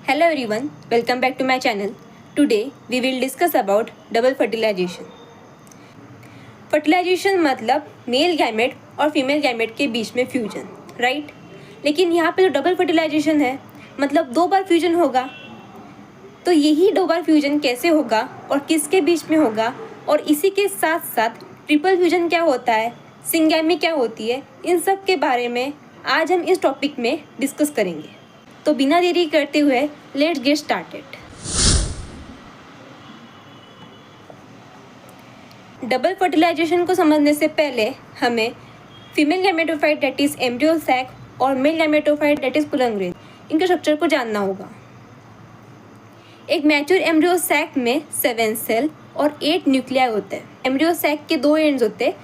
Hello everyone, welcome back to my channel. Today we will discuss about double fertilization. Fertilization मतलब male gamete और female gamete के बीच में fusion, right? लेकिन यहाँ पे जो डबल फर्टिलाइजेशन है मतलब 2 बार फ्यूजन होगा। तो यही 2 बार फ्यूजन कैसे होगा और किसके बीच में होगा, और इसी के साथ साथ ट्रिपल फ्यूजन क्या होता है, सिंगैमी क्या होती है, इन सब के बारे में आज हम इस टॉपिक में डिस्कस करेंगे। तो बिना देरी करते हुए let's get started. Double fertilization को समझने से पहले हमें female gametophyte that is embryo sac और male gametophyte that is pollen grain, इनके स्ट्रक्चर को जानना होगा। एक मैच्योर एम्ब्रियो सैक में 7 सेल और 8 न्यूक्लियाई होते हैं। एम्ब्रियो सैक के 2 एंड्स होते हैं,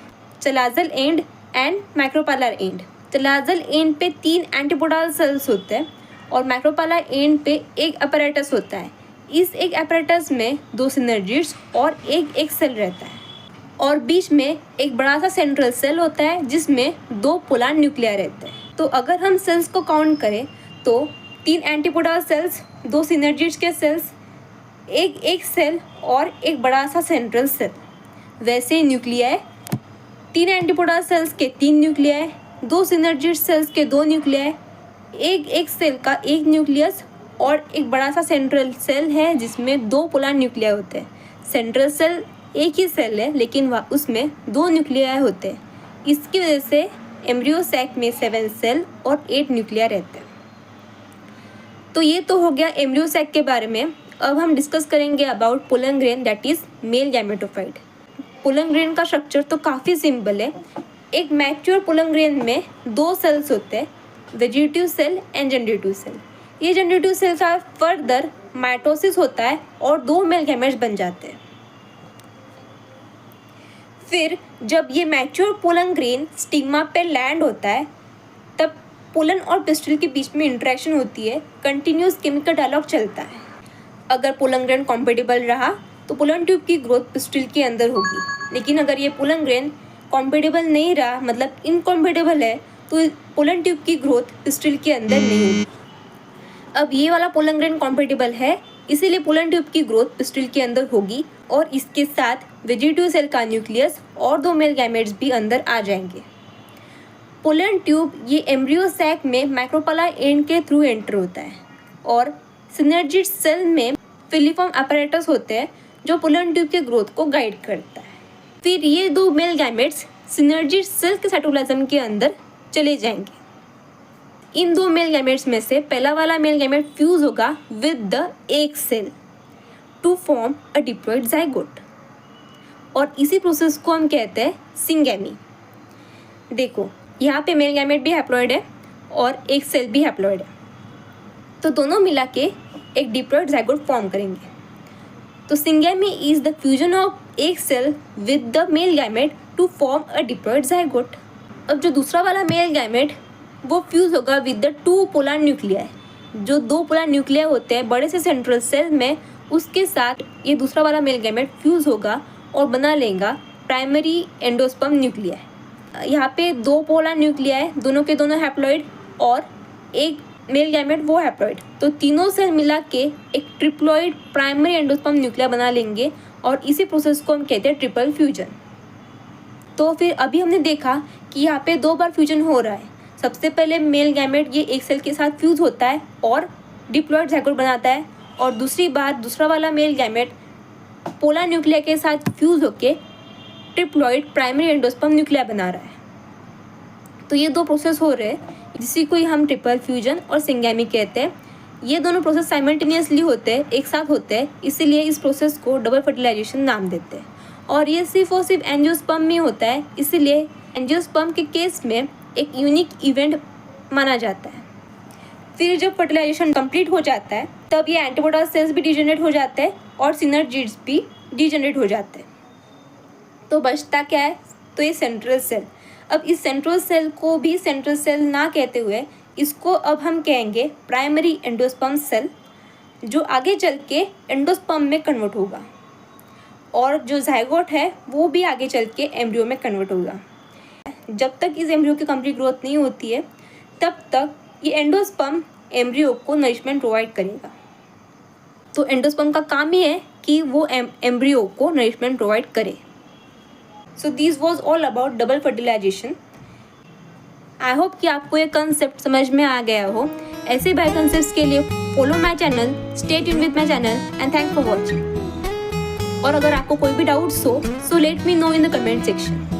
chalazal end and micropylar end. Chalazal end पे 3 एंटीपोडाल सेल्स होते हैं और मैक्रोपालर एंड पे एक अपैरेटस होता है। इस एक अपैरेटस में 2 सिनर्जिड्स और एक सेल रहता है, और बीच में एक बड़ा सा सेंट्रल सेल होता है जिसमें 2 पोलर न्यूक्लियाई रहते हैं। तो अगर हम सेल्स को काउंट करें तो 3 एंटीपोडाल सेल्स, 2 सिनर्जिड्स के सेल्स, एक सेल और एक बड़ा सा सेंट्रल सेल। वैसे न्यूक्लियाई 3 एंटीपोडाल सेल्स के 3 न्यूक्लियाई, 2 सिनर्जिड सेल्स के 2 न्यूक्लियाई, एक सेल का 1 न्यूक्लियस और एक बड़ा सा सेंट्रल सेल है जिसमें 2 पोलर न्यूक्लियाई होते हैं। सेंट्रल सेल एक ही सेल है लेकिन वह उसमें 2 न्यूक्लियाई होते हैं। इसकी वजह से एम्ब्रियो सैक में 7 सेल और 8 न्यूक्लियाई रहते हैं। तो ये तो हो गया एम्ब्रियो सैक के बारे में। अब हम डिस्कस करेंगे about pulling grain that is male gametophyte. Pulling grain का स्ट्रक्चर तो काफ़ी सिंपल है। एक मैच्योर पुल्लिंग ग्रेन में 2 सेल्स होते हैं, vegetative cell and generative cell. ये जनरेटिव सेल का फर्दर माइटोसिस होता है और 2 मेल गैमेट्स बन जाते हैं। फिर जब ये मैच्योर पोलन ग्रेन स्टिग्मा पे लैंड होता है तब पोलन और पिस्टिल के बीच में इंटरेक्शन होती है, कंटिन्यूस केमिकल डायलॉग चलता है। अगर पोलन ग्रेन कॉम्पेटिबल रहा तो पोलन ट्यूब की ग्रोथ पिस्टिल के अंदर होगी, लेकिन अगर ये पोलन ग्रेन कॉम्पेटिबल नहीं रहा मतलब इनकॉम्पेटिबल है तो पोलन ट्यूब की ग्रोथ पिस्टिल के अंदर नहीं होगी। अब ये वाला पोलन ग्रेन कॉम्पेटिबल है इसीलिए पोलन ट्यूब की ग्रोथ पिस्टिल के अंदर होगी और इसके साथ वेजिटेटिव सेल का न्यूक्लियस और 2 मेल गैमेट्स भी अंदर आ जाएंगे। पोलन ट्यूब ये एम्ब्रियो सैक में मैक्रोपालर एंड के थ्रू एंटर होता है और सिनर्जिड सेल में फिलीफॉर्म अपैरेटस होते हैं जो पोलन ट्यूब के ग्रोथ को गाइड करता है। फिर ये 2 मेल गैमेट्स सिनर्जिड सेल के साइटोप्लाज्म के अंदर चले जाएंगे। इन 2 मेल गैमेट्स में से पहला वाला मेल गैमेट फ्यूज होगा विद द एक cell to form a diploid zygote, और इसी प्रोसेस को हम कहते हैं सिंगैमी। देखो यहाँ पे मेल गैमेट भी हैप्लॉइड है और एक सेल भी हैप्लॉइड है, तो दोनों मिला के एक डिप्लॉइड जाइगोट फॉर्म करेंगे। तो syngamy is the fusion of एक cell with the male gamete to form a diploid zygote. अब जो दूसरा वाला मेल गैमेट वो फ्यूज होगा विद द 2 पोलर न्यूक्लियाई। जो 2 पोलर न्यूक्लियाई होते हैं बड़े से सेंट्रल सेल में, उसके साथ ये दूसरा वाला मेल गैमेट फ्यूज होगा और बना लेगा प्राइमरी एंडोस्पर्म न्यूक्लियाई। यहाँ पे 2 पोलर न्यूक्लियाई दोनों के दोनों हैप्लॉइड और एक मेल गैमेट वो हैप्लॉइड, तो तीनों सेल मिला के एक ट्रिप्लॉइड प्राइमरी एंडोस्पर्म न्यूक्लियाई बना लेंगे और इसी प्रोसेस को हम कहते हैं ट्रिपल फ्यूजन। तो फिर अभी हमने देखा कि यहाँ पे 2 बार फ्यूजन हो रहा है। सबसे पहले मेल गैमेट ये एक सेल के साथ फ्यूज होता है और डिप्लॉइड जाइगोट बनाता है, और दूसरी बार दूसरा वाला मेल गैमेट पोलर न्यूक्लियाई के साथ फ्यूज होके ट्रिप्लॉइड प्राइमरी एंडोस्पर्म न्यूक्लियाई बना रहा है। तो ये 2 प्रोसेस हो रहे हैं जिसी को हम ट्रिपल फ्यूजन और सिंगैमी कहते हैं। ये दोनों प्रोसेस साइमल्टेनियसली होते हैं, एक साथ होते हैं, इसीलिए इस प्रोसेस को डबल फर्टिलाइजेशन नाम देते हैं। और ये सिर्फ और सिर्फ एंजियोस्पर्म में होता है, इसीलिए एंजियोस्पर्म के केस में एक यूनिक इवेंट माना जाता है। फिर जब फर्टिलाइजेशन कंप्लीट हो जाता है तब ये एंटीपोडल सेल्स भी डिजेनरेट हो जाते हैं और सिनर्जिड्स भी डिजेनरेट हो जाते हैं। तो बचता क्या है, तो ये सेंट्रल सेल। अब इस सेंट्रल सेल को भी सेंट्रल सेल ना कहते हुए इसको अब हम कहेंगे प्राइमरी एंडोस्पर्म सेल, जो आगे चल के एंडोस्पर्म में कन्वर्ट होगा, और जो जाइगोट है वो भी आगे चल के एम्ब्रियो में कन्वर्ट होगा। जब तक इस एम्ब्रियो की कंप्लीट ग्रोथ नहीं होती है तब तक ये एंडोस्पर्म एम्ब्रियो को नरिशमेंट प्रोवाइड करेगा। तो एंडोस्पर्म का काम ही है कि वो एम्ब्रियो को नरिशमेंट प्रोवाइड करे। So this was all about double fertilization. I hope कि आपको ये कंसेप्ट समझ में आ गया हो। ऐसे बायो कंसेप्ट्स के लिए follow my channel, stay tuned with my channel and thanks for watching. और अगर आपको कोई भी डाउट्स हो so let me know in the comment section.